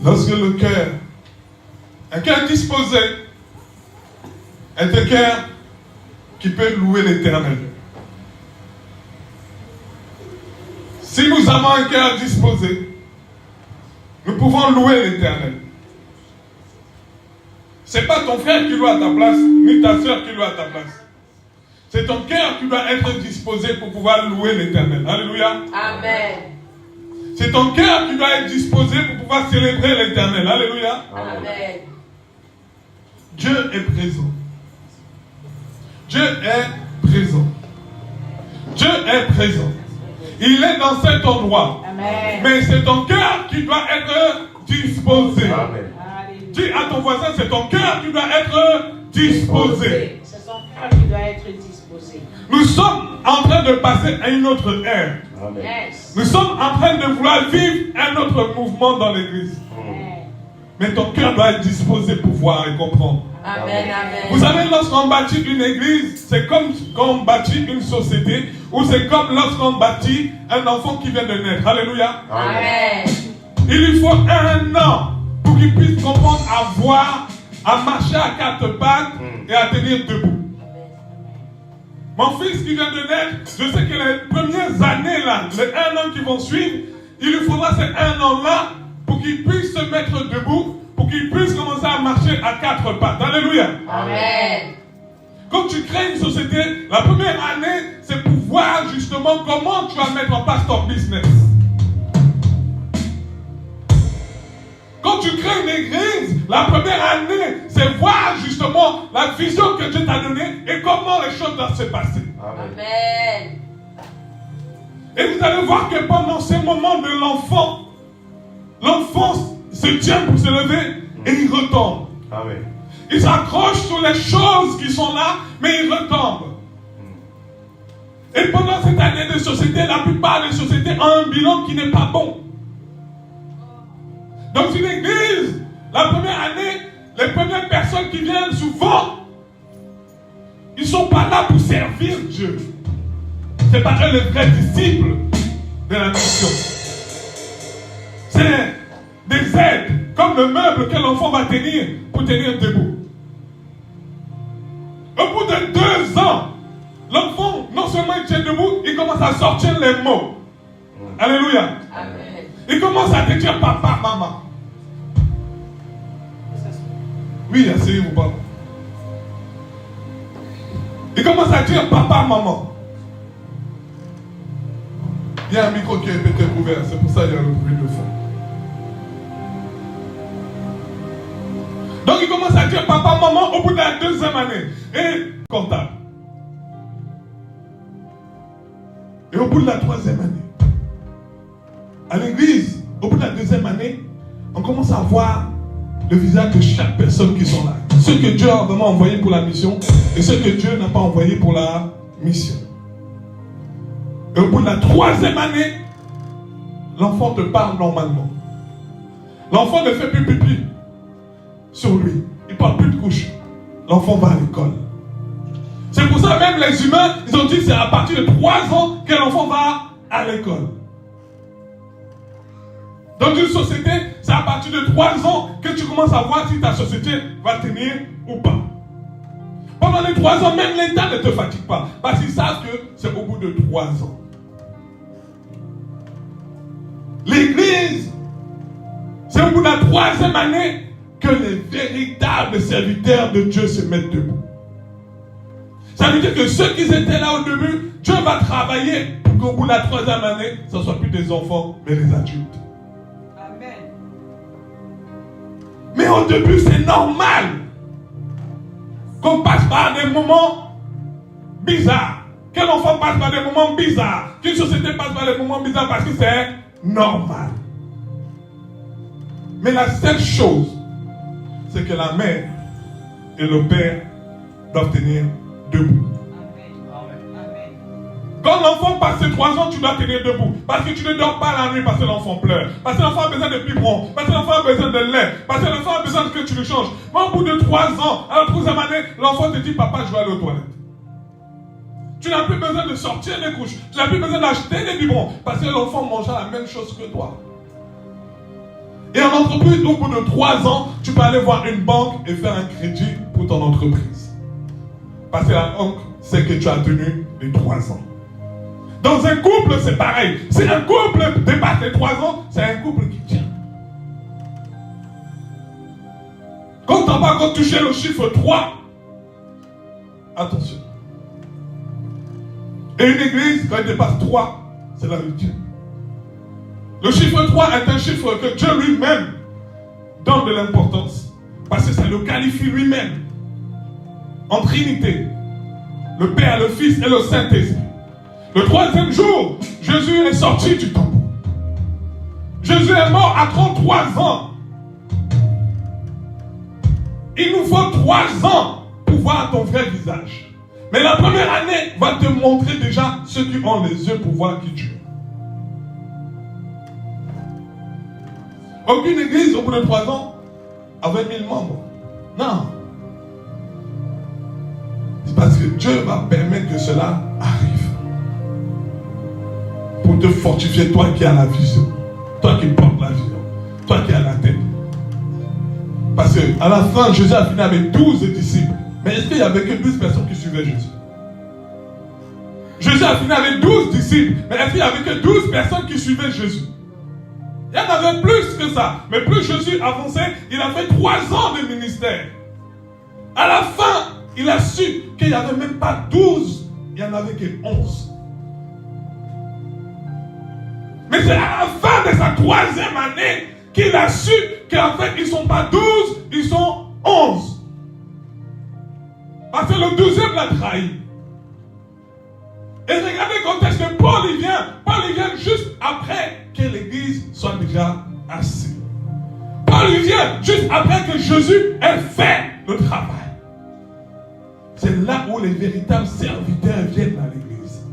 Lorsque le cœur, un cœur disposé, est un cœur qui peut louer l'Éternel. Si nous avons un cœur disposé, nous pouvons louer l'Éternel. Ce n'est pas ton frère qui loue à ta place, ni ta soeur qui loue à ta place. C'est ton cœur qui doit être disposé pour pouvoir louer l'Éternel. Alléluia. Amen. C'est ton cœur qui doit être disposé pour pouvoir célébrer l'Éternel. Alléluia. Amen. Dieu est présent. Dieu est présent. Dieu est présent. Il est dans cet endroit. Amen. Mais c'est ton cœur qui doit être disposé. Amen. Dis à ton voisin, c'est ton cœur qui doit être disposé. C'est son cœur qui doit être disposé. Nous sommes en train de passer à une autre ère. Amen. Yes. Nous sommes en train de vouloir vivre un autre mouvement dans l'église. Amen. Mais ton cœur doit être disposé pour voir et comprendre. Amen. Amen. Vous savez, lorsqu'on bâtit une église, c'est comme quand on bâtit une société, ou c'est comme lorsqu'on bâtit un enfant qui vient de naître. Alléluia. Amen. Il lui faut 1 an pour qu'il puisse comprendre à voir, à marcher à 4 pattes et à tenir debout. Mon fils qui vient de naître, je sais que les premières années là, les 1 an qui vont suivre, il lui faudra ces 1 an là pour qu'il puisse se mettre debout, pour qu'il puisse commencer à marcher à 4 pattes. Alléluia. Amen. Quand tu crées une société, la première année, c'est pour voir justement comment tu vas mettre en place ton business. Quand tu crées une église, la première année, c'est voir justement la vision que Dieu t'a donnée et comment les choses doivent se passer. Amen. Et vous allez voir que pendant ces moments de l'enfant, l'enfant se tient pour se lever et il retombe. Amen. Il s'accroche sur les choses qui sont là, mais il retombe. Et pendant cette année de société, la plupart des sociétés ont un bilan qui n'est pas bon. Dans une église, la première année, les premières personnes qui viennent souvent, ils ne sont pas là pour servir Dieu. Ce n'est pas eux les vrais disciples de la mission. C'est des aides, comme le meuble que l'enfant va tenir pour tenir debout. Au bout de 2 ans, l'enfant, non seulement il tient debout, il commence à sortir les mots. Alléluia. Amen. Il commence à te dire papa, maman. Oui, asseyez-vous, papa. Il commence à dire papa, maman. Il y a un micro qui est peut-être ouvert, c'est pour ça qu'il y a le bruit de fond. Donc il commence à dire papa, maman au bout de la 2e année. Et comptable. Et au bout de la 3e année, à l'église, au bout de la 2e année, on commence à voir le visage de chaque personne qui sont là. Ceux que Dieu a vraiment envoyés pour la mission et ceux que Dieu n'a pas envoyés pour la mission. Et au bout de la 3e année, l'enfant te parle normalement. L'enfant ne fait plus pipi sur lui. Il ne parle plus de couche. L'enfant va à l'école. C'est pour ça même les humains, ils ont dit que c'est à partir de 3 ans que l'enfant va à l'école. Dans une société, c'est à partir de 3 ans que tu commences à voir si ta société va tenir ou pas. Pendant les 3 ans, même l'État ne te fatigue pas. Parce qu'ils savent que c'est au bout de 3 ans. L'église, c'est au bout de la 3e année que les véritables serviteurs de Dieu se mettent debout. Ça veut dire que ceux qui étaient là au début, Dieu va travailler pour qu'au bout de la 3e année, ce ne soit plus des enfants, mais des adultes. Amen. Mais au début, c'est normal qu'on passe par des moments bizarres. Que l'enfant passe par des moments bizarres. Qu'une société passe par des moments bizarres parce que c'est normal. Mais la seule chose, c'est que la mère et le père doivent tenir debout. Quand l'enfant passe ses 3 ans, tu dois tenir debout. Parce que tu ne dors pas la nuit parce que l'enfant pleure. Parce que l'enfant a besoin de biberon. Parce que l'enfant a besoin de lait. Parce que l'enfant a besoin que tu le changes. Mais au bout de 3 ans, à la 3e année, l'enfant te dit papa, je vais aller aux toilettes. Tu n'as plus besoin de sortir les couches. Tu n'as plus besoin d'acheter des biberons. Parce que l'enfant mangera la même chose que toi. Et en entreprise, au bout de 3 ans, tu peux aller voir une banque et faire un crédit pour ton entreprise. Parce que la honte, c'est que tu as tenu les 3 ans. Dans un couple, c'est pareil. Si un couple dépasse les 3 ans, c'est un couple qui tient. Quand tu n'as pas encore touché le chiffre 3, attention. Et une église, quand elle dépasse 3, c'est la rupture. Le chiffre 3 est un chiffre que Dieu lui-même donne de l'importance. Parce que ça le qualifie lui-même. En Trinité. Le Père, le Fils et le Saint-Esprit. Le 3e jour, Jésus est sorti du tombeau. Jésus est mort à 33 ans. Il nous faut 3 ans pour voir ton vrai visage. Mais la première année va te montrer déjà ceux qui ont les yeux pour voir qui tu es. Aucune église, au bout de 3 ans, avait 1000 membres. Non. C'est parce que Dieu va permettre que cela arrive. Pour te fortifier, toi qui as la vision. Toi qui portes la vision. Toi qui as la tête. Parce qu'à la fin, Jésus a fini avec 12 disciples. Mais est-ce qu'il n'y avait que 12 personnes qui suivaient Jésus? Jésus a fini avec 12 disciples. Mais est-ce qu'il n'y avait que 12 personnes qui suivaient Jésus? Il y en avait plus que ça. Mais plus Jésus avançait, il a fait 3 ans de ministère. À la fin, il a su qu'il n'y avait même pas 12. Il n'y en avait que 11. Mais c'est à la fin de sa 3e année qu'il a su qu'en fait, ils ne sont pas 12, ils sont 11. Parce que le 12e l'a trahi. Et regardez quand est-ce que Paul il vient. Paul il vient juste après que l'église soit déjà assise. Paul il vient juste après que Jésus ait fait le travail. C'est là où les véritables serviteurs viennent à l'église.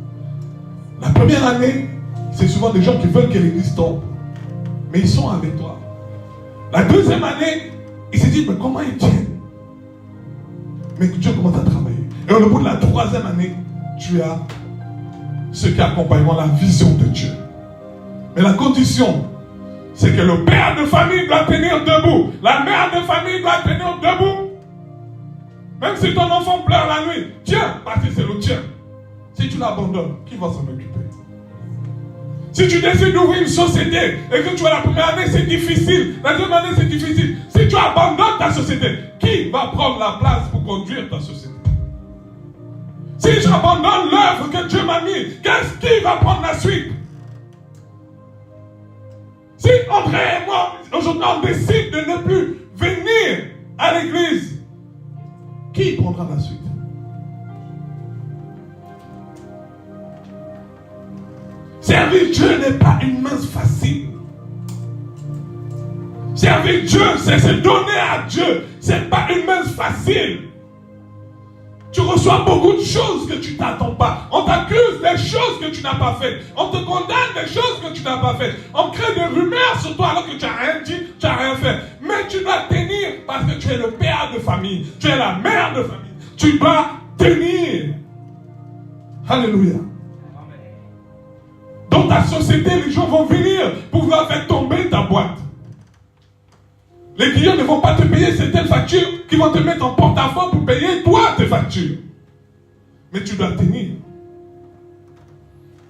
La première année, c'est souvent des gens qui veulent que l'église tombe. Mais ils sont avec toi. La 2e année, ils se disent, mais comment ils tiennent? Mais Dieu commence à travailler. Et au bout de la 3e année, tu as ce qui accompagne la vision de Dieu. Mais la condition, c'est que le père de famille doit tenir debout. La mère de famille doit tenir debout. Même si ton enfant pleure la nuit, tiens, parce que c'est le tien. Si tu l'abandonnes, qui va s'en occuper? Si tu décides d'ouvrir une société et que tu as la première année, c'est difficile. La deuxième année, c'est difficile. Si tu abandonnes ta société, qui va prendre la place pour conduire ta société? Si j'abandonne l'œuvre que Dieu m'a mise, qu'est-ce qui va prendre la suite? Si André et moi, aujourd'hui, on décide de ne plus venir à l'église, qui prendra la suite? Servir Dieu n'est pas une mince facile. Servir Dieu, c'est se donner à Dieu. C'est pas une mince facile. Tu reçois beaucoup de choses que tu ne t'attends pas. On t'accuse des choses que tu n'as pas faites. On te condamne des choses que tu n'as pas faites. On crée des rumeurs sur toi alors que tu n'as rien dit, tu n'as rien fait. Mais tu dois tenir parce que tu es le père de famille. Tu es la mère de famille. Tu dois tenir. Alléluia. Dans ta société, les gens vont venir pour pouvoir faire tomber ta boîte. Les clients ne vont pas te payer certaines factures qui vont te mettre en porte-à-faux pour payer toi tes factures. Mais tu dois tenir.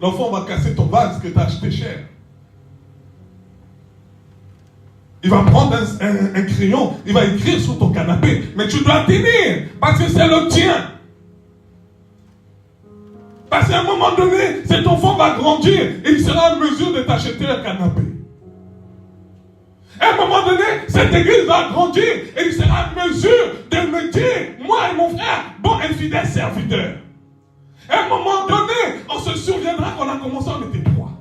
L'enfant va casser ton vase que tu as acheté cher. Il va prendre un crayon, il va écrire sur ton canapé. Mais tu dois tenir parce que c'est le tien. Parce qu'à un moment donné, cet enfant va grandir et il sera en mesure de t'acheter un canapé. À un moment donné, cette église va grandir et il sera en mesure de me dire, moi et mon frère, bon et fidèle serviteur. À un moment donné, on se souviendra qu'on a commencé, on était 3.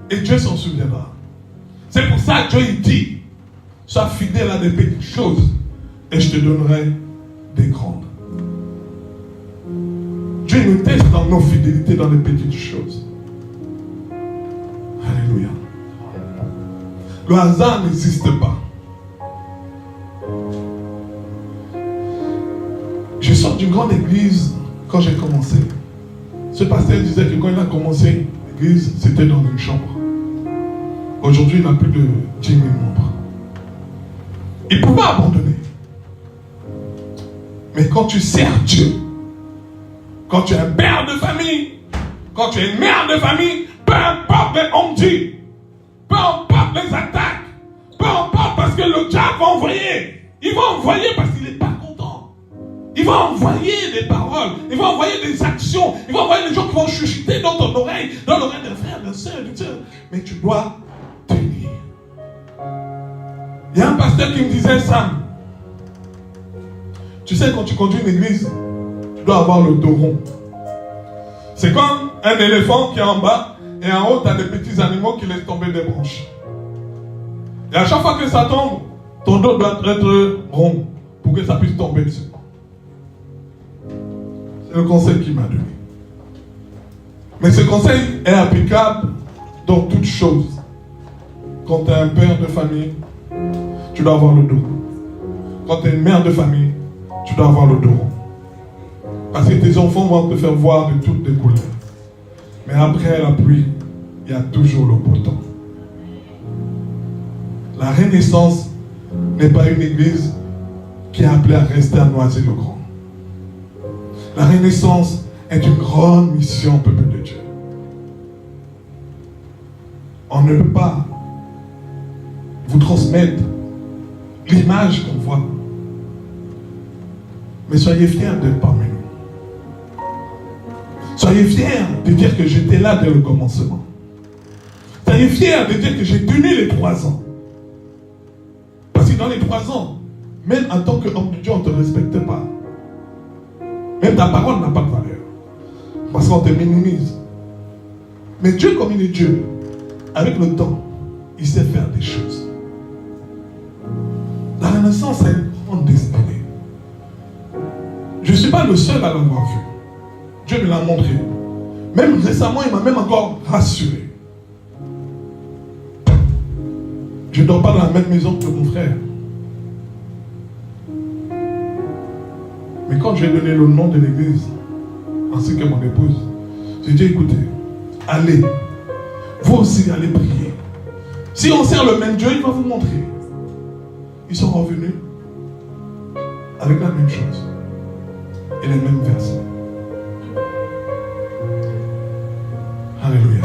Et Dieu s'en souviendra. C'est pour ça que Dieu dit, sois fidèle à des petites choses et je te donnerai des grandes. Dieu nous teste dans nos fidélités dans les petites choses. Alléluia. Le hasard n'existe pas. Je sors d'une grande église quand j'ai commencé. Ce pasteur disait que quand il a commencé l'église, c'était dans une chambre. Aujourd'hui, il n'a plus de 10 000 membres. Il pouvait abandonner. Mais quand tu sers Dieu, quand tu es un père de famille, quand tu es une mère de famille, peu importe les on dit, peu importe les attaques, peu importe parce que le diable va envoyer. Il va envoyer parce qu'il n'est pas content. Il va envoyer des paroles, il va envoyer des actions, il va envoyer des gens qui vont chuchoter dans ton oreille, dans l'oreille d'un frère, d'un soeur, d'une soeur. Mais tu dois tenir. Il y a un pasteur qui me disait ça. Tu sais, quand tu conduis une église, tu dois avoir le dos rond. C'est comme un éléphant qui est en bas et en haut, tu as des petits animaux qui laissent tomber des branches. Et à chaque fois que ça tombe, ton dos doit être rond pour que ça puisse tomber dessus. C'est le conseil qu'il m'a donné. Mais ce conseil est applicable dans toutes choses. Quand tu es un père de famille, tu dois avoir le dos. Quand tu es une mère de famille, tu dois avoir le dos rond. Parce que tes enfants vont te faire voir de toutes les couleurs. Mais après la pluie, il y a toujours le beau temps. La Renaissance n'est pas une église qui est appelée à rester à Noisy-le-Grand. La Renaissance est une grande mission, peuple de Dieu. On ne peut pas vous transmettre l'image qu'on voit. Mais soyez fiers d'être parmi nous. Soyez fiers de dire que j'étais là dès le commencement. Soyez fiers de dire que j'ai tenu les 3 ans. Parce que dans les 3 ans, même en tant qu'homme de Dieu, on ne te respecte pas. Même ta parole n'a pas de valeur. Parce qu'on te minimise. Mais Dieu, comme il est Dieu, avec le temps, il sait faire des choses. La Renaissance a une grande destinée. Je ne suis pas le seul à l'avoir vu. Dieu me l'a montré. Même récemment, il m'a même encore rassuré. Je ne dors pas dans la même maison que mon frère. Mais quand j'ai donné le nom de l'église, ainsi que mon épouse, j'ai dit, écoutez, allez, vous aussi allez prier. Si on sert le même Dieu, il va vous montrer. Ils sont revenus avec la même chose et les mêmes versets. Alléluia.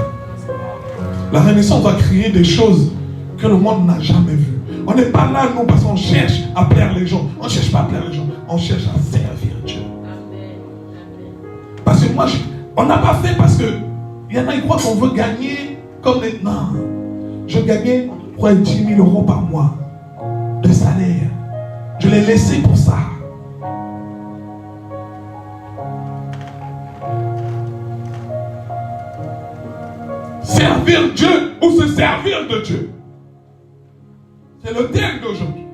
La Renaissance va créer des choses que le monde n'a jamais vues. On n'est pas là, nous, parce qu'on cherche à plaire les gens. On ne cherche pas à plaire les gens. On cherche à servir Dieu. Parce que moi, on n'a pas fait parce que il y en a qui croient qu'on veut gagner comme les... Non. Je gagnais 3 et 10 000 euros par mois de salaire. Je l'ai laissé pour ça. Servir Dieu ou se servir de Dieu. C'est le thème d'aujourd'hui.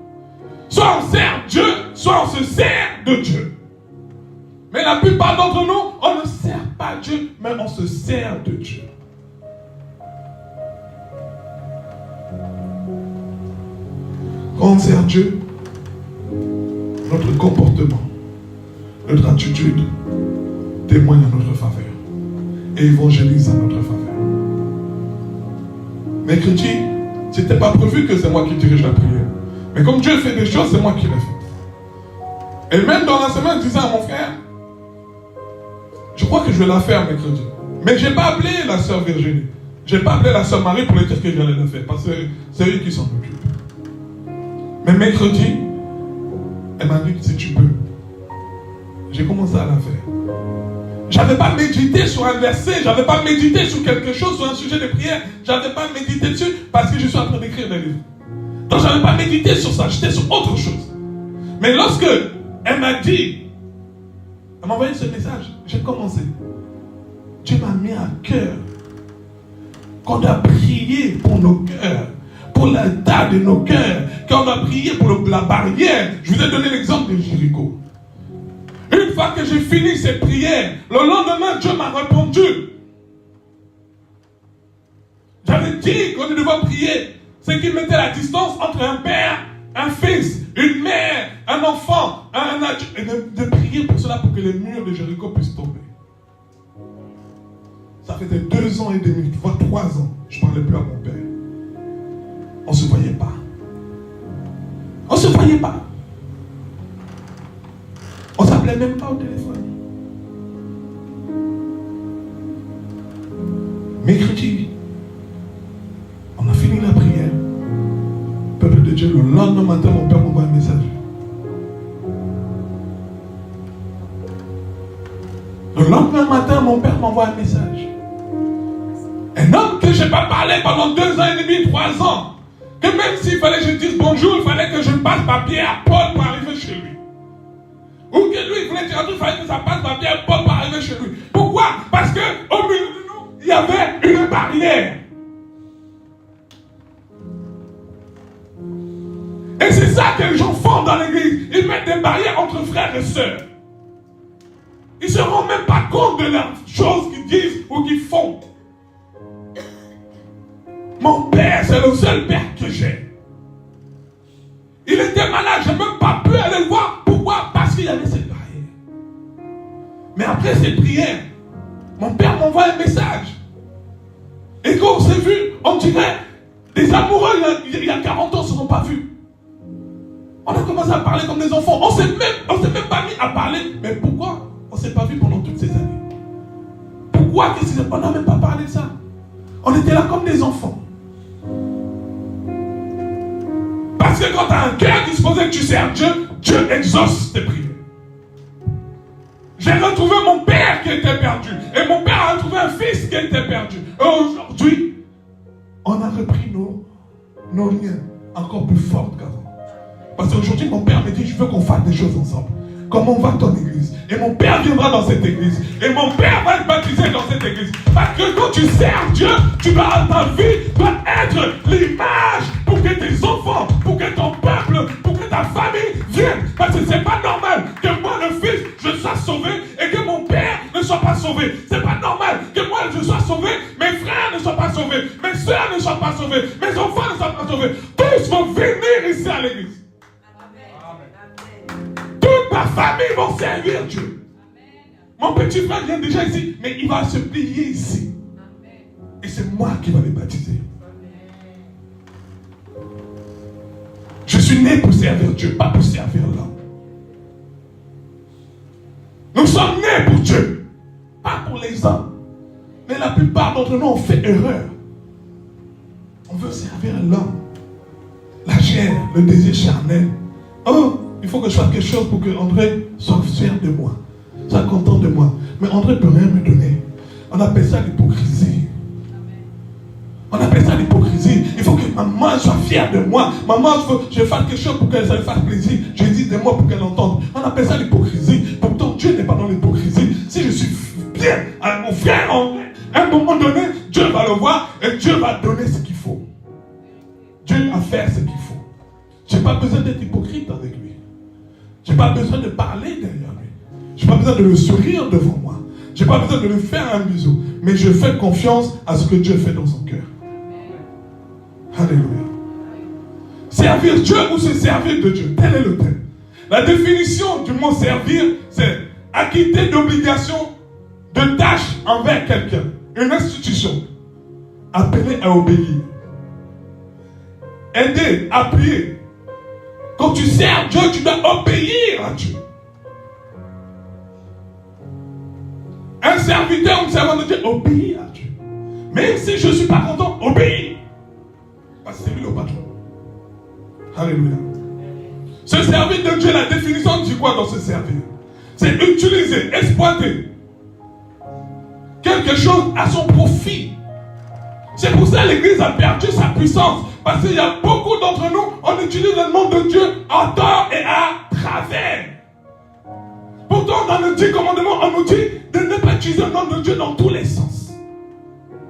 Soit on sert Dieu, soit on se sert de Dieu. Mais la plupart d'entre nous, on ne sert pas Dieu, mais on se sert de Dieu. Quand on sert Dieu, notre comportement, notre attitude témoigne en notre faveur et évangélise en notre faveur. Mercredi, ce n'était pas prévu que c'est moi qui dirige la prière. Mais comme Dieu fait des choses, c'est moi qui les fais. Et même dans la semaine, je disais à mon frère, je crois que je vais la faire mercredi. Mais je n'ai pas appelé la sœur Virginie. Je n'ai pas appelé la sœur Marie pour lui dire que j'allais la faire. Parce que c'est eux qui s'en occupent. Mais mercredi, elle m'a dit, si tu peux. J'ai commencé à la faire. Je n'avais pas médité sur un verset, je n'avais pas médité sur quelque chose, sur un sujet de prière. Je n'avais pas médité dessus parce que je suis en train d'écrire des livres. Donc je n'avais pas médité sur ça, j'étais sur autre chose. Mais lorsque elle m'a dit, elle m'a envoyé ce message, j'ai commencé. Dieu m'a mis à cœur qu'on doit prier pour nos cœurs, pour l'état de nos cœurs, qu'on doit prier pour la barrière. Je vous ai donné l'exemple de Jéricho. Une fois que j'ai fini ces prières, le lendemain, Dieu m'a répondu. J'avais dit qu'on devait prier. C'est qu'il mettait la distance entre un père, un fils, une mère, un enfant, un adulte. Et de prier pour cela, pour que les murs de Jéricho puissent tomber. Ça faisait 2 ans et demi, voire 3 ans. Je ne parlais plus à mon père. On ne se voyait pas. On ne se voyait pas. On s'appelait même pas au téléphone. Mercredi, on a fini la prière. Peuple de Dieu, le lendemain matin, mon père m'envoie un message. Le lendemain matin, mon père m'envoie un message. Un homme que je n'ai pas parlé pendant 2 ans et demi, 3 ans. Que même s'il fallait que je dise bonjour, il fallait que je passe papier à Paul pour arriver chez lui. Ou que lui, il voulait dire un truc, il fallait que ça passe papier à Paul pour arriver chez lui. Pourquoi? Parce qu'au milieu de nous, il y avait une barrière. Et c'est ça que les gens font dans l'église. Ils mettent des barrières entre frères et sœurs. Ils ne se rendent même pas compte de leurs choses qu'ils disent ou qu'ils font. Mon père, c'est le seul père que j'ai. Il était malade, je n'ai même pas pu aller le voir. Pourquoi? Parce qu'il y avait cette barrière. Mais après cette prière, mon père m'envoie un message. Et quand on s'est vu, on dirait des amoureux il y a 40 ans ne se sont pas vus. On a commencé à parler comme des enfants. On ne s'est même pas mis à parler. Mais pourquoi on ne s'est pas vu pendant toutes ces années? Pourquoi? On n'a même pas parlé de ça. On était là comme des enfants. Parce que quand tu as un cœur disposé que tu sers Dieu, Dieu exauce tes prières. J'ai retrouvé mon père qui était perdu. Et mon père a retrouvé un fils qui était perdu. Et aujourd'hui, on a repris nos liens encore plus forts qu'avant. Parce qu'aujourd'hui, mon père me dit, je veux qu'on fasse des choses ensemble. Comment va ton église? Et mon père viendra dans cette église. Et mon père va être baptisé dans cette église. Parce que quand tu sers Dieu, ta vie doit être l'image pour que tes enfants, pour que ton peuple, pour que ta famille vienne. Parce que c'est pas normal que moi, le fils, je sois sauvé et que mon père ne soit pas sauvé. C'est pas normal que moi, je sois sauvé, mes frères ne soient pas sauvés, mes soeurs ne soient pas sauvés, mes enfants ne soient pas sauvés. Tous vont venir ici à l'église. Toute ma famille va servir Dieu. Mon petit frère vient déjà ici, mais il va se plier ici. Et c'est moi qui vais les baptiser. Je suis né pour servir Dieu, pas pour servir l'homme. Nous sommes nés pour Dieu, pas pour les hommes. Mais la plupart d'entre nous ont fait erreur. On veut servir l'homme, la chair, le désir charnel. Oh, il faut que je fasse quelque chose pour que André soit fier de moi, soit content de moi. Mais André ne peut rien me donner. On appelle ça l'hypocrisie. On appelle ça l'hypocrisie. Il faut que maman soit fière de moi. Maman, je fasse quelque chose pour qu'elle se fasse plaisir. Je dis de moi pour qu'elle entende. On appelle ça l'hypocrisie. Pourtant, Dieu n'est pas dans l'hypocrisie. Si je suis bien à mon frère, à un moment donné, Dieu va le voir et Dieu va donner ce qu'il faut. Dieu va faire ce qu'il faut. Je n'ai pas besoin d'être hypocrite avec lui. Je n'ai pas besoin de parler derrière lui. Je n'ai pas besoin de le sourire devant moi. Je n'ai pas besoin de lui faire un bisou. Mais je fais confiance à ce que Dieu fait dans son cœur. Alléluia. Servir Dieu ou se servir de Dieu, tel est le thème. La définition du mot servir, c'est acquitter d'obligations, de tâches envers quelqu'un, une institution, appelée à obéir. Aider, appuyer. Quand tu sers Dieu, tu dois obéir à Dieu. Un serviteur ou un servant de Dieu obéit à Dieu. Même si je ne suis pas content, obéis. Parce que c'est lui le patron. Alléluia. Se servir de Dieu, la définition du quoi dans se servir? C'est utiliser, exploiter quelque chose à son profit. C'est pour ça que l'Église a perdu sa puissance. Parce qu'il y a beaucoup d'entre nous, on utilise le nom de Dieu en tort et à travers. Pourtant, dans le 10 commandements, on nous dit de ne pas utiliser le nom de Dieu dans tous les sens.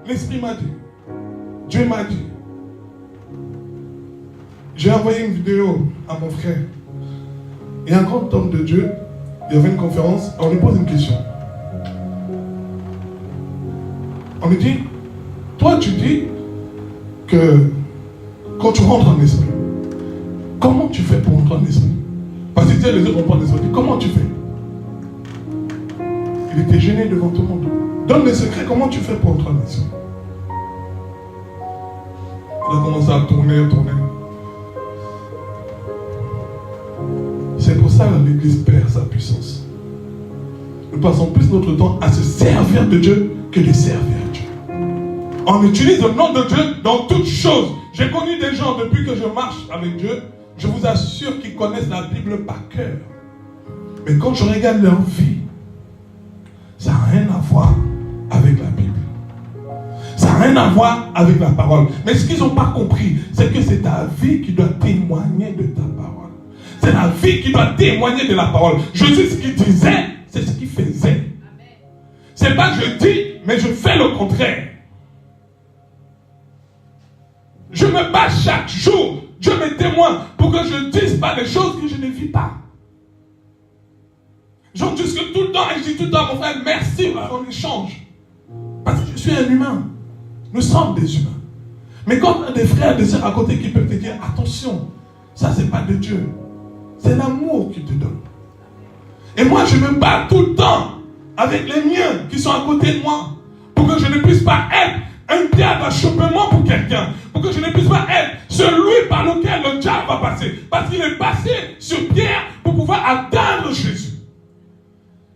L'Esprit m'a dit. Dieu m'a dit. J'ai envoyé une vidéo à mon frère. Il y a un grand homme de Dieu. Il y avait une conférence. On lui pose une question. On lui dit, toi tu dis que quand tu rentres en esprit, comment tu fais pour rentrer en esprit? Parce que les autres rentrent en esprit. Comment tu fais? Il était gêné devant tout le monde. Donne les secrets, comment tu fais pour rentrer en esprit? Il a commencé à tourner. C'est pour ça que l'Église perd sa puissance. nous passons plus notre temps à se servir de Dieu que de servir Dieu. On utilise le nom de Dieu dans toutes choses. J'ai connu des gens depuis que je marche avec Dieu, je vous assure qu'ils connaissent la Bible par cœur. Mais quand je regarde leur vie, ça n'a rien à voir avec la Bible. Ça n'a rien à voir avec la parole. Mais ce qu'ils n'ont pas compris, c'est que c'est ta vie qui doit témoigner de ta parole. C'est la vie qui doit témoigner de la parole. Je sais ce qu'il disait, c'est ce qu'il faisait. C'est pas que je dis, mais je fais le contraire. Je me bats chaque jour. Dieu me témoigne pour que je ne dise pas des choses que je ne vis pas. J'en discute tout le temps et je dis tout le temps à mon frère, merci, on échange. Parce que je suis un humain. Nous sommes des humains. Mais quand on a des frères et des sœurs à côté qui peuvent te dire, attention, ça c'est pas de Dieu. C'est l'amour qu'il te donne. Et moi je me bats tout le temps avec les miens qui sont à côté de moi pour que je ne puisse pas être un pierre d'achoppement pour quelqu'un. Pour que je ne puisse pas être celui par lequel le diable va passer. Parce qu'il est passé sur Pierre pour pouvoir atteindre Jésus.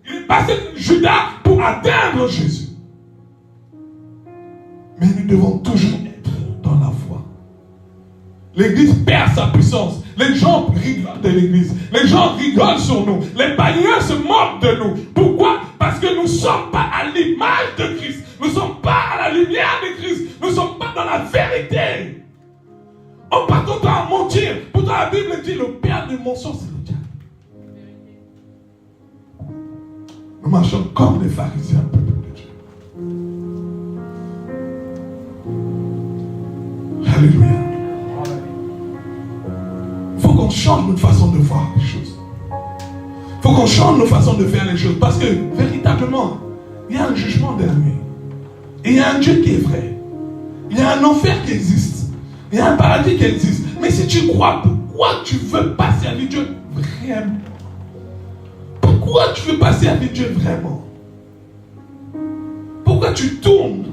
Il est passé sur Judas pour atteindre Jésus. Mais nous devons toujours être dans la foi. L'église perd sa puissance. Les gens rigolent de l'église. Les gens rigolent sur nous. Les païens se moquent de nous. Pourquoi? Parce que nous ne sommes pas à l'image de Christ. Nous ne sommes pas à la lumière de Christ. Nous ne sommes pas dans la vérité. On passe tout le temps à mentir. Pourtant la Bible dit le père des mensonges, c'est le diable. Nous marchons comme les pharisiens, peuple de Dieu. Alléluia. Il faut qu'on change notre façon de voir les choses. Il faut qu'on change nos façons de faire les choses. Parce que, véritablement, il y a un jugement dernier. Et il y a un Dieu qui est vrai. Il y a un enfer qui existe. Il y a un paradis qui existe. Mais si tu crois, pourquoi tu veux pas servir Dieu vraiment? Pourquoi tu veux pas servir Dieu vraiment? Pourquoi tu tournes?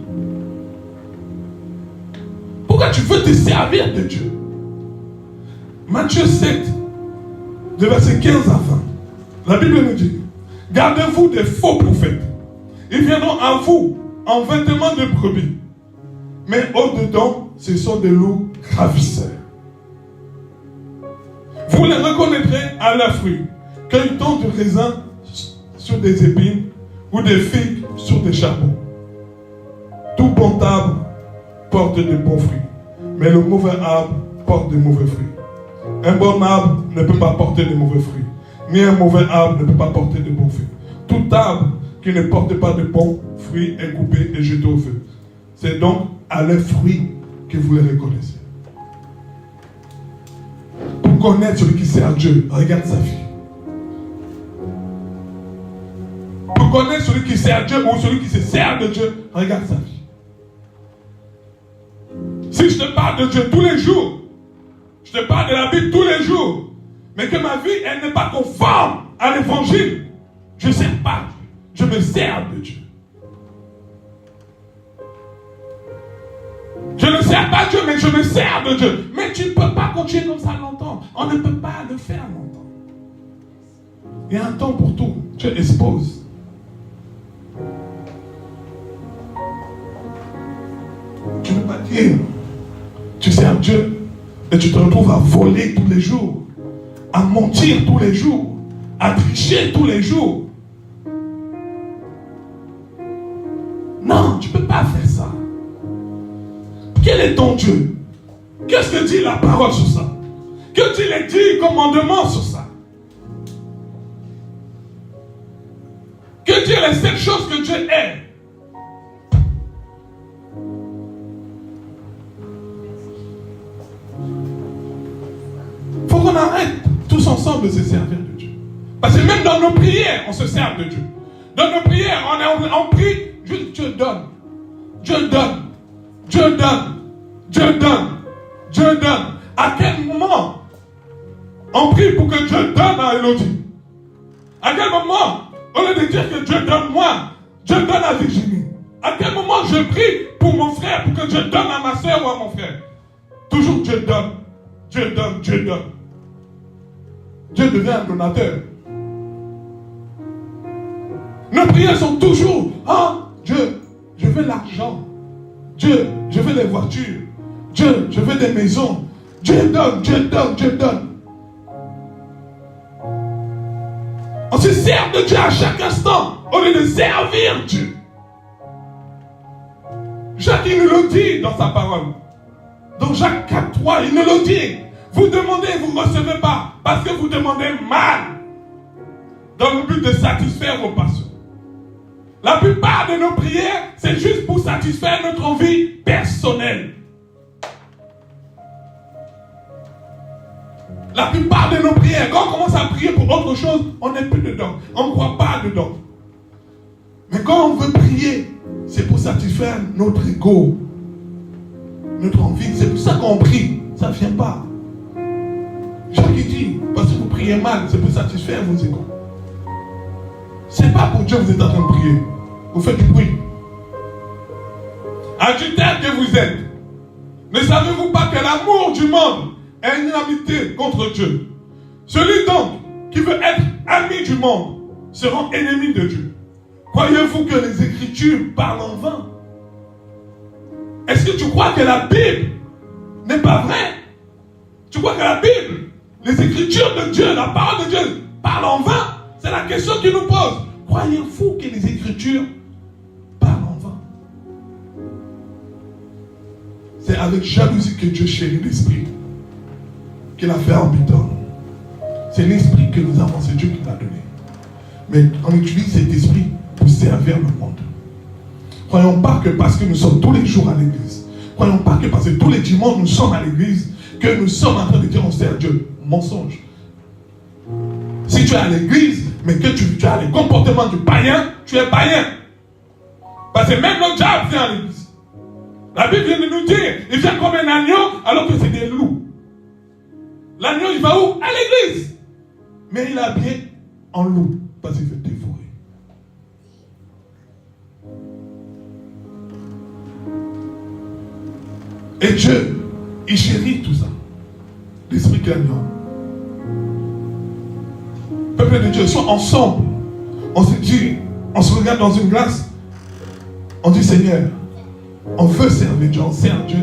Pourquoi tu veux te servir de Dieu? Matthieu 7, de verset 15 à 20. La Bible nous dit, gardez-vous des faux prophètes. Ils viendront à vous en vêtements de brebis. Mais au-dedans, ce sont des loups ravisseurs. Vous les reconnaîtrez à leurs fruits. Cueille-t-on du raisin sur des épines ou des figues sur des charbons? Tout bon arbre porte de bons fruits, mais le mauvais arbre porte de mauvais fruits. Un bon arbre ne peut pas porter de mauvais fruits, ni un mauvais arbre ne peut pas porter de bons fruits. Tout arbre qui ne porte pas de bons fruits est coupé et jeté au feu. C'est donc à leurs fruits que vous les reconnaissez. Pour connaître celui qui sert Dieu, regarde sa vie. Pour connaître celui qui sert Dieu ou celui qui se sert de Dieu, regarde sa vie. Si je te parle de Dieu tous les jours, je te parle de la Bible tous les jours, mais que ma vie, elle n'est pas conforme à l'évangile, je ne sers pas Dieu, je me sers de Dieu. Je ne sers pas Dieu, mais je me sers de Dieu. Mais tu ne peux pas continuer comme ça longtemps. On ne peut pas le faire longtemps. Il y a un temps pour tout. Dieu expose. Tu ne peux pas dire, tu sers Dieu et tu te retrouves à voler tous les jours, à mentir tous les jours, à tricher tous les jours. Non, tu ne peux pas faire ça. Quel est ton Dieu? Qu'est-ce que dit la parole sur ça? Que dit les 10 commandements sur ça? Que dit les 7 choses que Dieu aime? Il faut qu'on arrête tous ensemble de se servir de Dieu. Parce que même dans nos prières, on se sert de Dieu. Dans nos prières, on prie, juste Dieu donne. Dieu donne. Dieu donne. Dieu donne. Dieu donne. À quel moment on prie pour que Dieu donne à Elodie? À quel moment, au lieu de dire que Dieu donne moi, Dieu donne à Virginie? À quel moment je prie pour mon frère, pour que Dieu donne à ma soeur ou à mon frère? Toujours Dieu donne. Dieu donne, Dieu donne. Dieu devient un donateur. Nos prières sont toujours, Dieu, je veux l'argent. Dieu, je veux les voitures. Dieu, je veux des maisons. Dieu donne, Dieu donne, Dieu donne. On se sert de Dieu à chaque instant au lieu de servir Dieu. Jacques, il nous le dit dans sa parole. Dans Jacques 4:3, il nous le dit. Vous demandez, vous ne recevez pas parce que vous demandez mal dans le but de satisfaire vos passions. La plupart de nos prières, c'est juste pour satisfaire notre vie personnelle. La plupart de nos prières, quand on commence à prier pour autre chose, on n'est plus dedans. On ne croit pas dedans. Mais quand on veut prier, c'est pour satisfaire notre ego, notre envie. C'est pour ça qu'on prie. Ça ne vient pas. Jacques dit, parce que vous priez mal, c'est pour satisfaire vos égos. C'est pas pour Dieu que vous êtes en train de prier. Vous faites du bruit. Adultère que vous êtes, ne savez-vous pas que l'amour du monde est une amitié contre Dieu? Celui donc qui veut être ami du monde sera ennemi de Dieu. Croyez-vous que les Écritures parlent en vain? Est-ce que tu crois que la Bible n'est pas vraie? Tu crois que la Bible, les Écritures de Dieu, la parole de Dieu parlent en vain? C'est la question qu'il nous pose. Croyez-vous que les Écritures parlent en vain? C'est avec jalousie que Dieu chérit l'esprit qu'il a fait habiter en nous. C'est l'esprit que nous avons, c'est Dieu qui l'a donné. Mais on utilise cet esprit pour servir le monde. Croyons pas que parce que nous sommes tous les jours à l'église, croyons pas que parce que tous les dimanches nous sommes à l'église, que nous sommes en train de dire on sert Dieu. Mensonge. Si tu es à l'église, mais que tu as les comportements du païen, tu es païen. Parce que même le diable vient à l'église. La Bible vient de nous dire, il vient comme un agneau alors que c'est des loups. L'agneau, il va où? À l'église. Mais il est habillé en loup parce qu'il veut dévorer. Et Dieu, il chérit tout ça. L'esprit qu'il a mis en nous. Peuple de Dieu, soit ensemble. On se dit, on se regarde dans une glace. On dit Seigneur, on veut servir Dieu, on sert Dieu.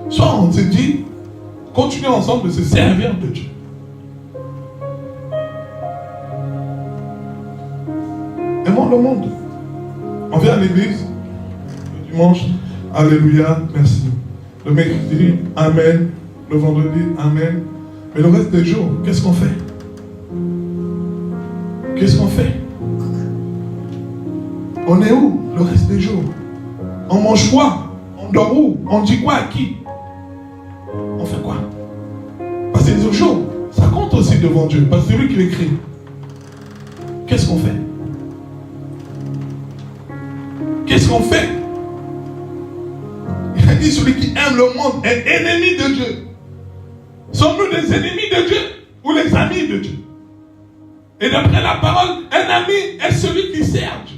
Soit on se dit, continuons ensemble de se servir de Dieu. Aimons le monde. On vient à l'église le dimanche, alléluia, merci. Le mercredi, amen. Le vendredi, amen. Mais le reste des jours, qu'est-ce qu'on fait? Qu'est-ce qu'on fait? On est où le reste des jours? On mange quoi? On dort où? On dit quoi à qui? On fait quoi? Parce que les autres jours, ça compte aussi devant Dieu. Parce que c'est lui qui l'écrit. Qu'est-ce qu'on fait? Qu'est-ce qu'on fait? Il a dit celui qui aime le monde est ennemi de Dieu. Sommes-nous des ennemis de Dieu ou les amis de Dieu? Et d'après la parole, un ami est celui qui sert Dieu.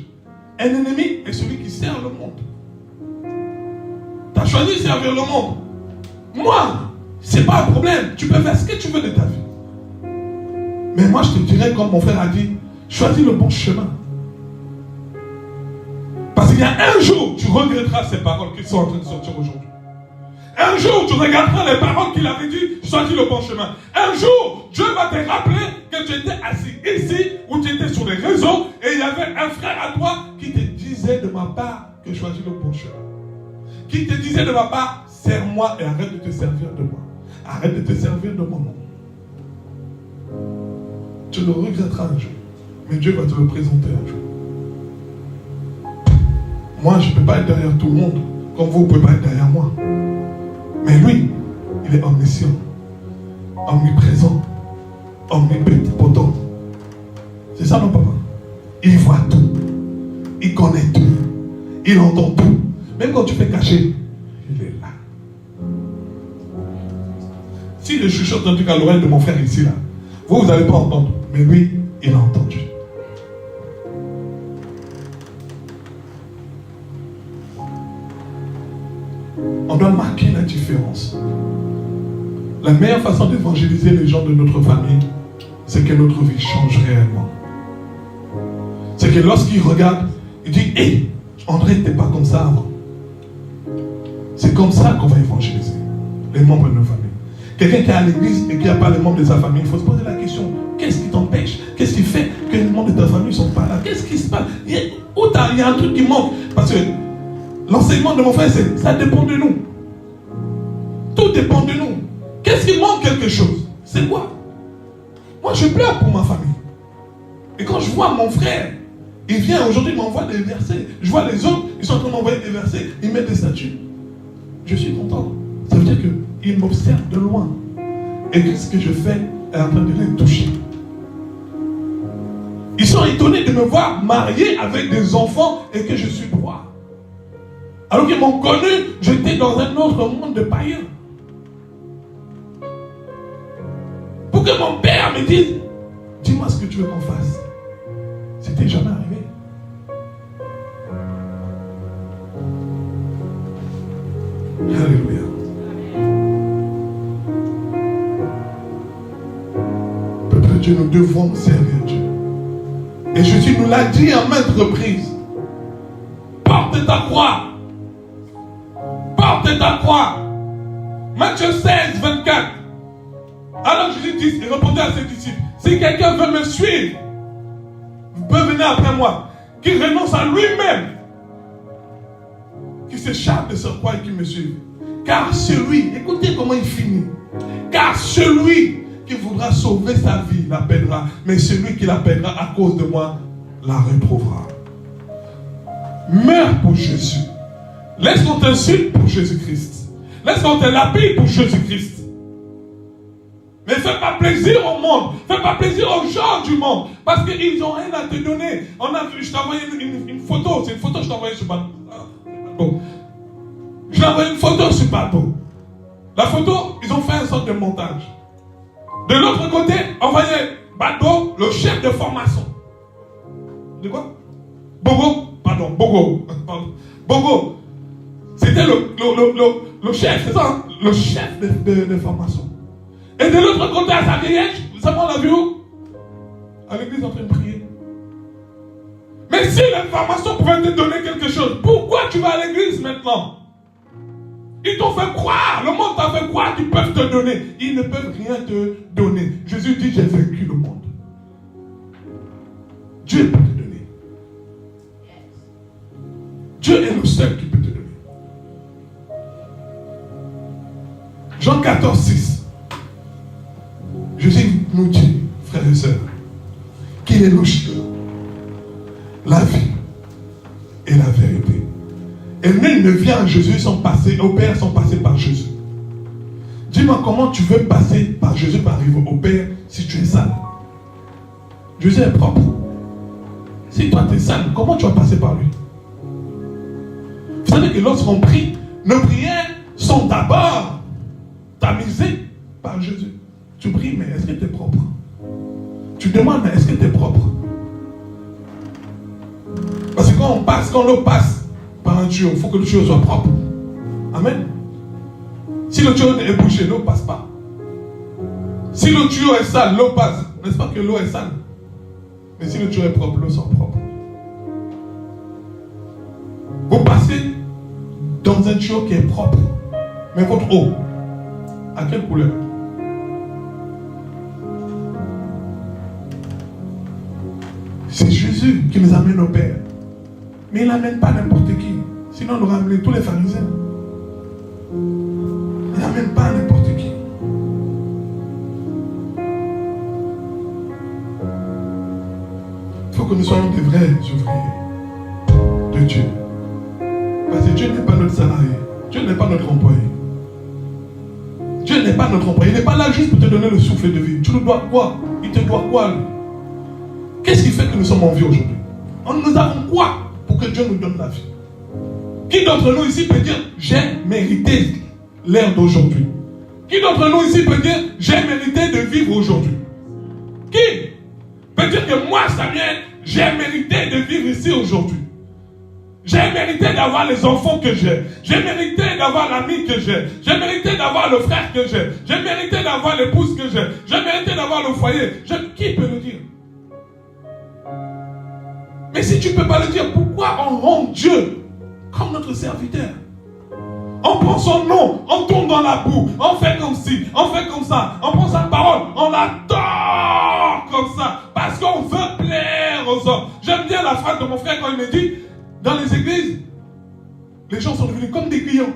Un ennemi est celui qui sert le monde. Tu as choisi de servir le monde. Moi, c'est pas un problème. Tu peux faire ce que tu veux de ta vie. Mais moi, je te dirais, comme mon frère a dit, choisis le bon chemin. Parce qu'il y a un jour, tu regretteras ces paroles qui sont en train de sortir aujourd'hui. Un jour, tu regarderas les paroles qu'il avait dit, choisis le bon chemin. Un jour, Dieu va te rappeler que tu étais assis ici, ou tu étais sur les réseaux, et il y avait un frère à toi qui te disait de ma part que choisis le bon chemin. Qui te disait de ma part, sers-moi et arrête de te servir de moi. Arrête de te servir de mon nom. Tu le regretteras un jour, mais Dieu va te le présenter un jour. Moi, je ne peux pas être derrière tout le monde, comme vous ne pouvez pas être derrière moi. Mais lui, il est omniscient, omniprésent, omnipotent. C'est ça, non, papa? Il voit tout. Il connaît tout. Il entend tout. Même quand tu fais cacher, il est là. Si je chuchote un truc à l'oreille de mon frère ici, là, vous n'allez pas entendre. Mais lui, il a entendu. On doit marquer la différence. La meilleure façon d'évangéliser les gens de notre famille, c'est que notre vie change réellement. C'est que lorsqu'il regarde, il dit, hé, André, t'es pas comme ça avant. C'est comme ça qu'on va évangéliser les membres de nos familles. Quelqu'un qui est à l'église et qui n'a pas les membres de sa famille, il faut se poser la question, qu'est-ce qui t'empêche? Qu'est-ce qui fait que les membres de ta famille ne sont pas là? Qu'est-ce qui se passe? Il y a un truc qui manque. Parce que l'enseignement de mon frère, ça dépend de nous. Tout dépend de nous. Qu'est-ce qui manque quelque chose? C'est quoi? Moi, je pleure pour ma famille. Et quand je vois mon frère, il vient aujourd'hui, il m'envoie des versets. Je vois les autres, ils sont en train de m'envoyer des versets. Ils mettent des statues. Je suis content. Ça veut dire qu'ils m'observent de loin. Et que ce que je fais est en train de les toucher. Ils sont étonnés de me voir marié avec des enfants et que je suis droit. Alors qu'ils m'ont connu, j'étais dans un autre monde de païens. Pour que mon père me dise, dis-moi ce que tu veux qu'on fasse. C'était jamais arrivé. Alléluia. Peuple de Dieu, nous devons servir Dieu. Et Jésus nous l'a dit à maintes reprises. Porte ta croix. Porte ta croix. Matthieu 16, 24. Alors Jésus dit, il répondait à ses disciples, si quelqu'un veut me suivre, vous pouvez venir après moi, qui renonce à lui-même, qui s'échappe de sa croix et qui me suive. Car celui, écoutez comment il finit, car celui qui voudra sauver sa vie la perdra, mais celui qui la perdra à cause de moi la retrouvera. Meurs pour Jésus. Laisse qu'on t'insulte pour Jésus-Christ. Laisse qu'on te lapide pour Jésus-Christ. Mais fais pas plaisir au monde. Fais pas plaisir aux gens du monde. Parce qu'ils n'ont rien à te donner. Je t'ai envoyé une photo. C'est une photo que je t'ai envoyée sur bateau. Je t'ai envoyé une photo sur bateau. La photo, ils ont fait une sorte de montage. De l'autre côté, envoyé bateau, le chef de formation. De quoi? Bogo. Pardon, Bogo. Bogo. C'était le chef, c'est ça, hein? Le chef de formation. Et de l'autre côté, à sa vieillesse, vous savez, on l'a vu où? À l'église en train de prier. Mais si l'information pouvait te donner quelque chose, pourquoi tu vas à l'église maintenant? Ils t'ont fait croire, le monde t'a fait croire qu'ils peuvent te donner. Ils ne peuvent rien te donner. Jésus dit, j'ai vaincu le monde. Dieu peut te donner. Dieu est le seul qui peut te donner. Jean 14, 6. Jésus nous dit, frères et sœurs, qu'il est le chemin, la vie et la vérité. Et nul ne vient à Jésus sans passer, au Père sans passer par Jésus. Dis-moi comment tu veux passer par Jésus pour arriver au Père si tu es sale. Jésus est propre. Si toi tu es sale, comment tu vas passer par lui? Vous savez que lorsqu'on prie, nos prières sont d'abord tamisées par Jésus. Tu pries, mais est-ce que tu es propre? Tu demandes, mais est-ce que tu es propre? Parce que quand l'eau passe par un tuyau, il faut que le tuyau soit propre. Amen. Si le tuyau est bouché, l'eau ne passe pas. Si le tuyau est sale, l'eau passe. N'est-ce pas que l'eau est sale? Mais si le tuyau est propre, l'eau sort propre. Vous passez dans un tuyau qui est propre. Mais votre eau, à quelle couleur? C'est Jésus qui nous amène au Père. Mais il n'amène pas n'importe qui. Sinon, on aurait amené tous les pharisiens. Il n'amène pas n'importe qui. Il faut que nous soyons des vrais ouvriers de Dieu. Parce que Dieu n'est pas notre salarié. Dieu n'est pas notre employé. Dieu n'est pas notre employé. Il n'est pas là juste pour te donner le souffle de vie. Tu nous dois quoi? Il te doit quoi, lui? Qu'est-ce qui fait que nous sommes en vie aujourd'hui? Nous avons quoi pour que Dieu nous donne la vie? Qui d'entre nous ici peut dire j'ai mérité l'ère d'aujourd'hui? Qui d'entre nous ici peut dire j'ai mérité de vivre aujourd'hui? Qui peut dire que moi, Samuel, j'ai mérité de vivre ici aujourd'hui? J'ai mérité d'avoir les enfants que j'ai. J'ai mérité d'avoir l'ami que j'ai. J'ai mérité d'avoir le frère que j'ai. J'ai mérité d'avoir l'épouse que j'ai. J'ai mérité d'avoir le foyer. Qui peut le dire? Mais si tu ne peux pas le dire, pourquoi on rend Dieu comme notre serviteur? On prend son nom, on tombe dans la boue, on fait comme ci, on fait comme ça, on prend sa parole, on l'adore comme ça, parce qu'on veut plaire aux hommes. J'aime bien la phrase de mon frère quand il me dit, dans les églises, les gens sont devenus comme des clients.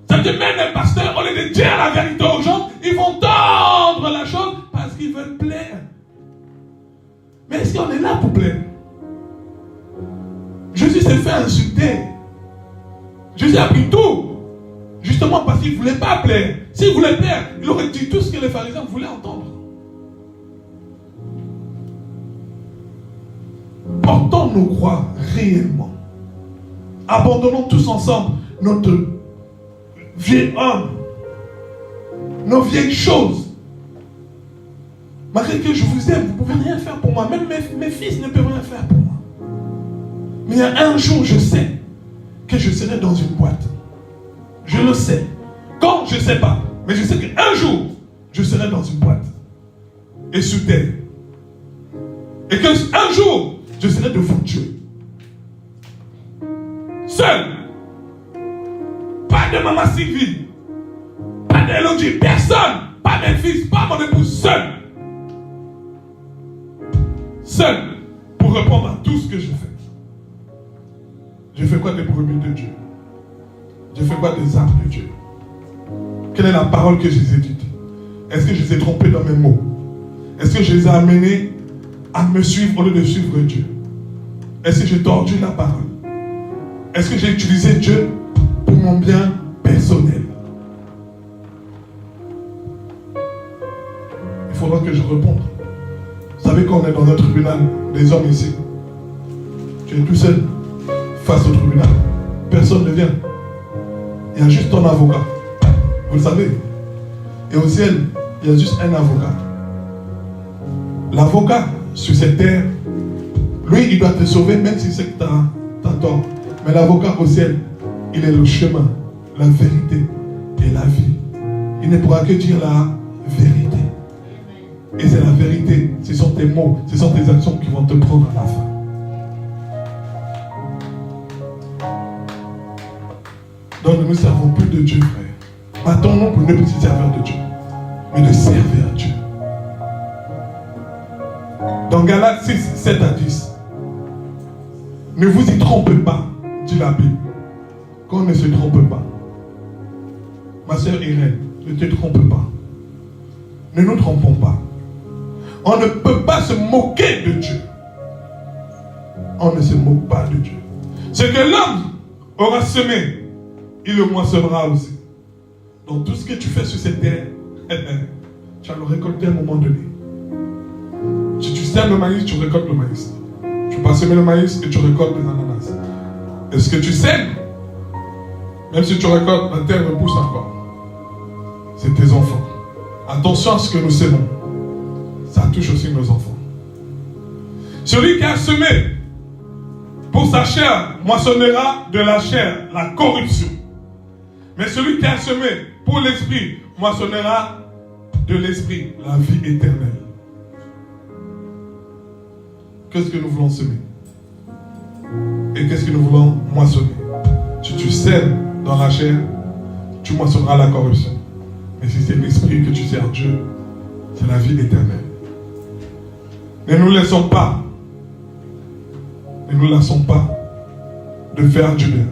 Ça veut dire même les pasteurs, au lieu de dire la vérité aux gens, ils vont tendre la chose parce qu'ils veulent plaire. Mais est-ce qu'on est là pour plaire? Jésus s'est fait insulter. Jésus a pris tout. Justement parce qu'il ne voulait pas plaire. S'il voulait plaire, il aurait dit tout ce que les pharisiens voulaient entendre. Portons nos croix réellement. Abandonnons tous ensemble notre vieil homme, nos vieilles choses. Malgré que je vous aime, vous ne pouvez rien faire pour moi. Même mes fils ne peuvent rien faire pour moi. Mais il y a un jour, je sais que je serai dans une boîte. Je le sais. Quand, je ne sais pas. Mais je sais qu'un jour, je serai dans une boîte. Et sous terre. Et qu'un jour, je serai devant Dieu. Seul. Pas de maman Sylvie. Pas d'Élodie. Personne. Pas mes fils. Pas mon épouse. Seul. Seul. Pour répondre à tout ce que je fais. Je fais quoi des brebis de Dieu? Je fais quoi des âmes de Dieu? Quelle est la parole que je les ai dites? Est-ce que je les ai trompés dans mes mots? Est-ce que je les ai amenés à me suivre au lieu de suivre Dieu? Est-ce que j'ai tordu la parole? Est-ce que j'ai utilisé Dieu pour mon bien personnel? Il faudra que je réponde. Vous savez qu'on est dans un tribunal des hommes ici. Tu es tout seul face au tribunal. Personne ne vient. Il y a juste ton avocat. Vous le savez. Et au ciel, il y a juste un avocat. L'avocat sur cette terre, lui, il doit te sauver même si c'est que tu as tort. Mais l'avocat au ciel, il est le chemin, la vérité et la vie. Il ne pourra que dire la vérité. Et c'est la vérité. Ce sont tes mots, ce sont tes actions qui vont te prendre à la fin. Donc nous ne servons plus de Dieu, frère. Battons-nous pour ne plus servir de Dieu, mais de servir Dieu. Dans Galates 6, 7 à 10, ne vous y trompez pas, dit la Bible. Qu'on ne se trompe pas. Ma soeur Irène, ne te trompe pas. Ne nous trompons pas. On ne peut pas se moquer de Dieu. On ne se moque pas de Dieu. Ce que l'homme aura semé, il le moissonnera aussi. Donc tout ce que tu fais sur cette terre, tu vas le récolter à un moment donné. Si tu sèmes le maïs, tu récoltes le maïs. Tu vas semer le maïs et tu récoltes des ananas. Et ce que tu sèmes, même si tu récoltes, la terre repousse encore. C'est tes enfants. Attention à ce que nous sémons. Ça touche aussi nos enfants. Celui qui a semé pour sa chair moissonnera de la chair la corruption. Mais celui qui a semé pour l'esprit moissonnera de l'esprit la vie éternelle. Qu'est-ce que nous voulons semer? Et qu'est-ce que nous voulons moissonner? Si tu sèmes dans la chair, tu moissonneras la corruption. Mais si c'est l'esprit que tu sers Dieu, c'est la vie éternelle. Ne nous laissons pas, de faire du bien,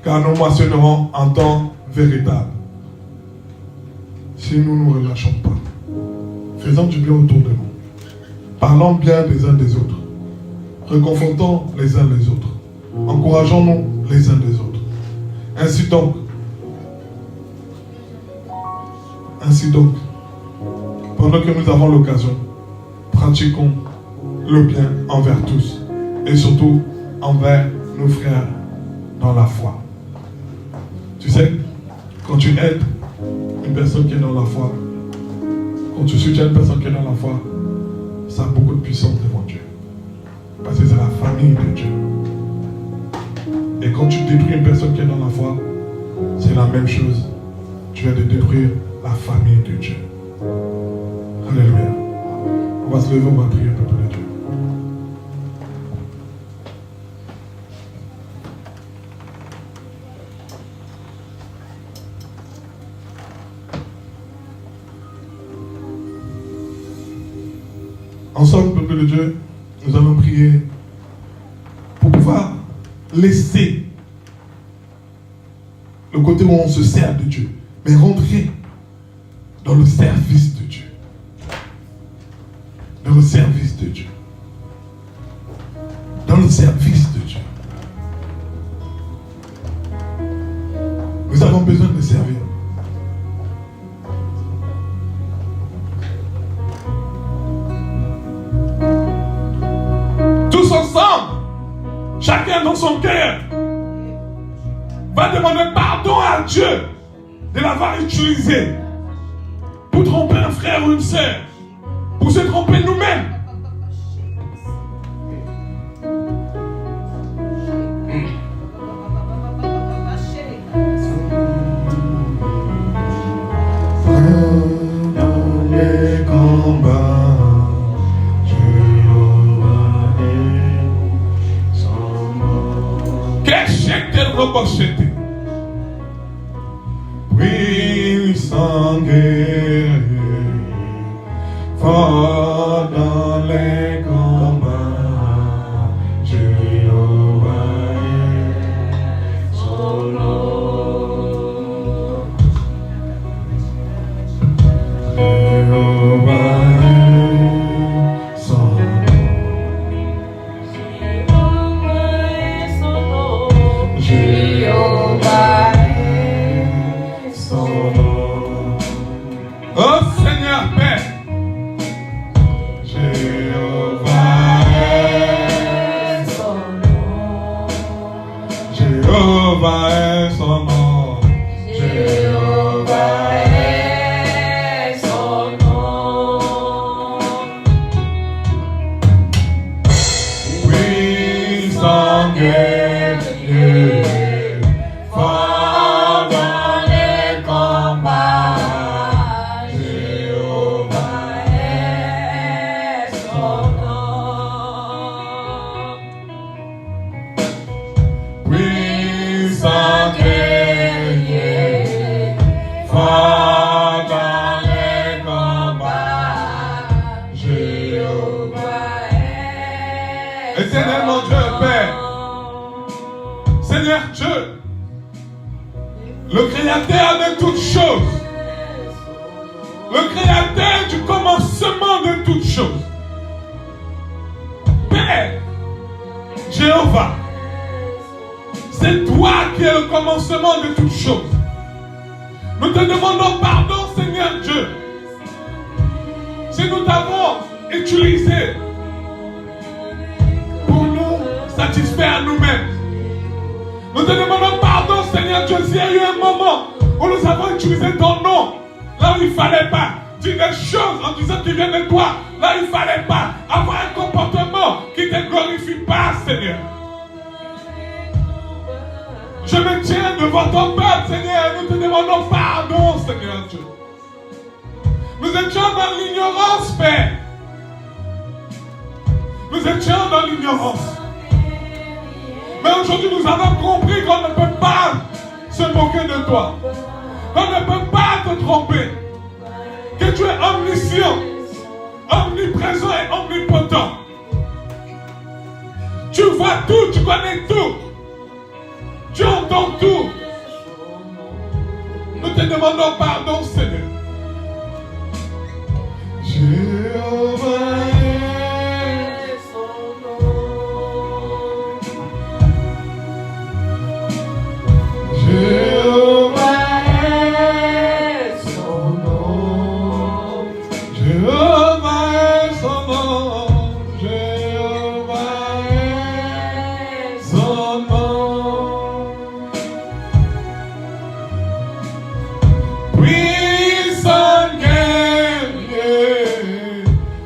car nous moissonnerons en temps véritable. Si nous ne nous relâchons pas, faisons du bien autour de nous. Parlons bien des uns des autres. Réconfortons les uns les autres. Encourageons-nous les uns des autres. Ainsi donc, pendant que nous avons l'occasion, pratiquons le bien envers tous et surtout envers nos frères dans la foi. Tu sais, quand tu aides une personne qui est dans la foi, quand tu soutiens une personne qui est dans la foi, ça a beaucoup de puissance devant Dieu. Parce que c'est la famille de Dieu. Et quand tu détruis une personne qui est dans la foi, c'est la même chose. Tu viens de détruire la famille de Dieu. Alléluia. On va se lever, on va prier, peuple de Dieu. Ensemble, peuple de Dieu, nous allons prier pour pouvoir laisser le côté où on se sert de Dieu, mais rentrer dans le service de Dieu. Dans le service de Dieu. Dans le service de Dieu. Nous avons besoin de servir. Tous ensemble, chacun dans son cœur, va demander pardon à Dieu de l'avoir utilisé pour tromper un frère ou une sœur, pour se tromper nous-mêmes. Dans les combats, Jéhovah est son nom. Qu'est-ce repocheté? Puissant guerrier, fort dans les combats, Jéhovah est son nom. Jéhovah est son nom. Jéhovah est son nom. Oh Seigneur Père, Jéhovah est son nom. Jéhovah est son nom. Jéhovah est son nom. Puissant guerrier, fort dans les combats, Jéhovah est son nom. Puissant guerrier, fort dans les combats, Jéhovah est Éternel mon Dieu Père, Seigneur Dieu, le Créateur de toutes choses, le Créateur du commencement de toutes choses. Père, Jéhovah, c'est toi qui es le commencement de toutes choses. Nous te demandons pardon, Seigneur Dieu, si nous t'avons utilisé pour nous satisfaire nous-mêmes. Nous te demandons pardon, Seigneur Dieu, s'il y a eu un moment où nous avons utilisé ton nom, là où il ne fallait pas, dire des choses en disant qu'ils viennent de toi, là où il ne fallait pas, avoir un comportement qui ne te glorifie pas, Seigneur. Je me tiens devant ton peuple, Seigneur, nous te demandons pardon, Seigneur Dieu. Nous étions dans l'ignorance, Père. Nous étions dans l'ignorance. Mais aujourd'hui, nous avons compris qu'on ne peut pas se moquer de toi. Qu'on ne peut pas te tromper. Que tu es omniscient, omniprésent et omnipotent. Tu vois tout, tu connais tout. Tu entends tout. Nous te demandons pardon, Seigneur. Jéhovah est son nom. Jéhovah est son nom. Jéhovah est son nom. Jéhovah est son nom. Puissant guerrier,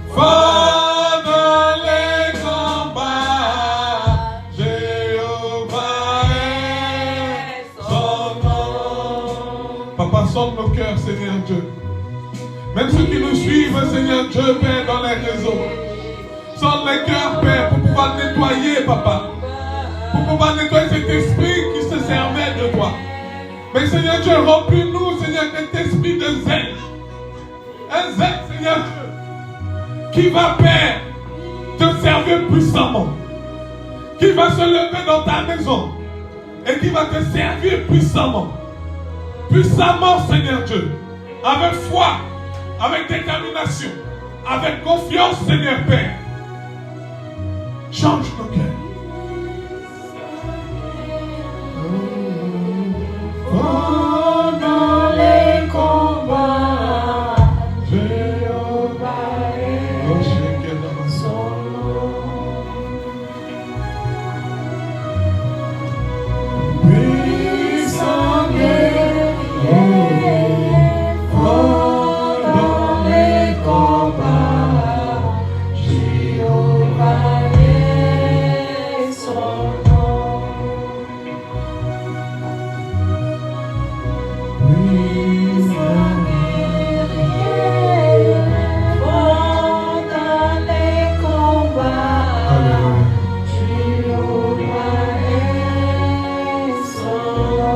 fort dans les combats, Jéhovah est son nom. Papa, sonne nos cœurs, Seigneur Dieu. Même ceux qui nous suivent, Seigneur Dieu, Père, dans les réseaux. Sonne les cœurs, Père, pour pouvoir nettoyer, Papa. Pour pouvoir nettoyer cet esprit qui se servait de toi. Mais Seigneur Dieu, remplis-nous, Seigneur, cet esprit de zèle. Un zèle, Seigneur Dieu, qui va, Père, te servir puissamment, qui va se lever dans ta maison et qui va te servir puissamment. Puissamment, Seigneur Dieu, avec foi, avec détermination, avec confiance, Seigneur Père. Change nos cœurs. Pendant les combats, Jéhovah est son nom. Puissant guerrier, pendant les combats, Jéhovah est son nom. Puissant guerrier, pendant les combats, Jéhovah est son nom.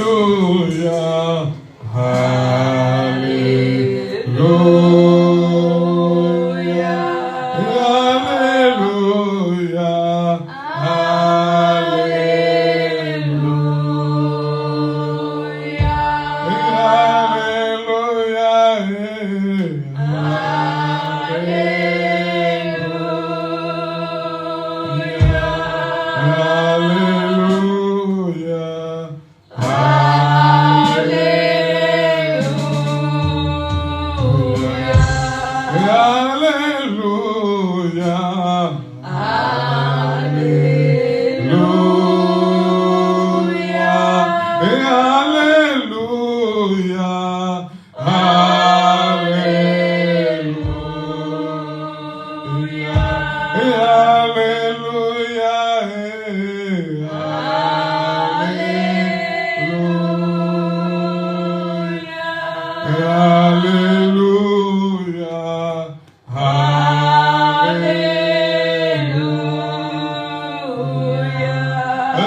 Alléluia.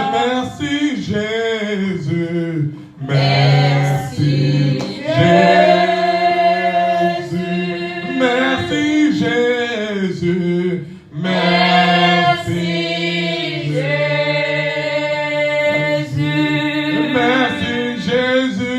Merci Jésus, merci Jésus, merci Jésus, merci Jésus, merci Jésus,